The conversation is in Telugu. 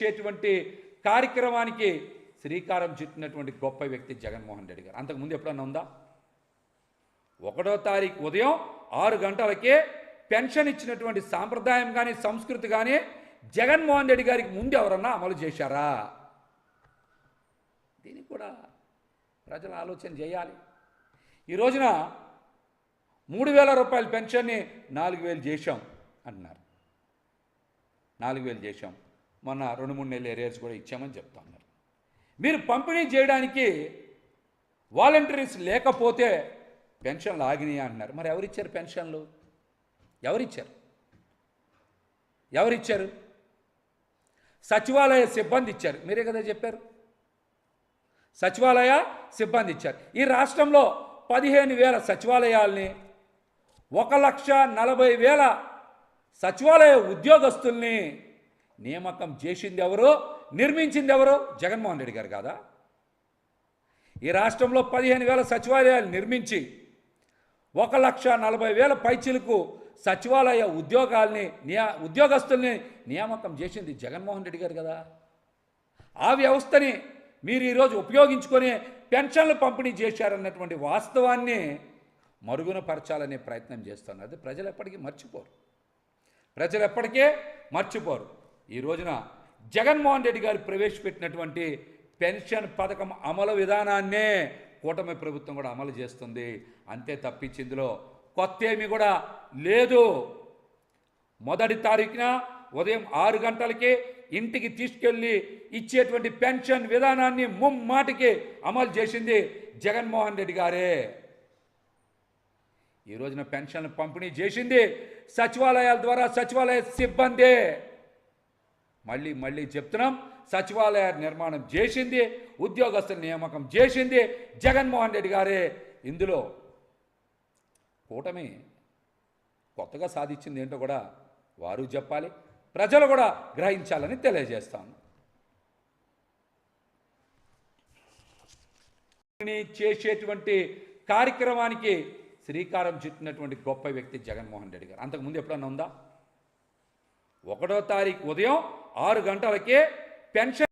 చేటువంటి కార్యక్రమానికి శ్రీకారం చుట్టినటువంటి గొప్ప వ్యక్తి జగన్మోహన్ రెడ్డి గారు. అంతకుముందు ఎప్పుడన్నా ఉందా? 1వ తారీఖు ఉదయం 6 గంటలకే పెన్షన్ ఇచ్చినటువంటి సాంప్రదాయం కానీ సంస్కృతి కానీ జగన్మోహన్ రెడ్డి గారికి ముందు ఎవరన్నా అమలు చేశారా? దీనికి కూడా ప్రజలు ఆలోచన చేయాలి. ఈ రోజున 3,000 రూపాయల పెన్షన్ని 4,000 చేశాం అంటున్నారు. 4,000 చేశాం, మొన్న 2-3 నెలల ఏరియాస్ కూడా ఇచ్చామని చెప్తా ఉన్నారు. మీరు పంపిణీ చేయడానికి వాలంటీర్స్ లేకపోతే పెన్షన్లు ఆగినాయి అంటున్నారు. మరి ఎవరిచ్చారు పెన్షన్లు? ఎవరిచ్చారు? సచివాలయ సిబ్బంది ఇచ్చారు. మీరే కదా చెప్పారు, సచివాలయ సిబ్బంది ఇచ్చారు. ఈ రాష్ట్రంలో 15,000 సచివాలయాల్ని 1,40,000 సచివాలయ ఉద్యోగస్తుల్ని నియామకం చేసింది ఎవరు? నిర్మించింది ఎవరు? జగన్మోహన్ రెడ్డి గారు కాదా? ఈ రాష్ట్రంలో 15,000 సచివాలయాలు నిర్మించి 1,40,000 పైచిలకు సచివాలయ ఉద్యోగస్తుల్ని నియామకం చేసింది జగన్మోహన్ రెడ్డి గారు కదా. ఆ వ్యవస్థని మీరు ఈరోజు ఉపయోగించుకొని పెన్షన్లు పంపిణీ చేశారన్నటువంటి వాస్తవాన్ని మరుగున పరచాలనే ప్రయత్నం చేస్తున్నారు. అది ప్రజలు ఎప్పటికీ మర్చిపోరు. ఈ రోజున జగన్మోహన్ రెడ్డి గారు ప్రవేశపెట్టినటువంటి పెన్షన్ పథకం అమలు విధానాన్నే కూటమి ప్రభుత్వం కూడా అమలు చేస్తుంది. అంతే తప్పించి ఇందులో కొత్త ఏమీ కూడా లేదు. 1వ తారీఖున ఉదయం 6 గంటలకి ఇంటికి తీసుకెళ్ళి ఇచ్చేటువంటి పెన్షన్ విధానాన్ని ముమ్మాటికి అమలు చేసింది జగన్మోహన్ రెడ్డి గారే. ఈ రోజున పెన్షన్లు పంపిణీ చేసింది సచివాలయాల ద్వారా సచివాలయ సిబ్బందే. మళ్ళీ చెప్తున్నాం, సచివాలయ నిర్మాణం చేసింది, ఉద్యోగస్తుల నియామకం చేసింది జగన్మోహన్ రెడ్డి గారే. ఇందులో కూటమి కొత్తగా సాధించింది ఏంటో కూడా వారు చెప్పాలి, ప్రజలు కూడా గ్రహించాలని తెలియజేస్తాను. చేసేటువంటి కార్యక్రమానికి శ్రీకారం చుట్టినటువంటి గొప్ప వ్యక్తి జగన్మోహన్ రెడ్డి గారు. అంతకుముందు ఎప్పుడన్నా ఉందా? 1వ తారీఖు ఉదయం 6 గంటలకే పెన్షన్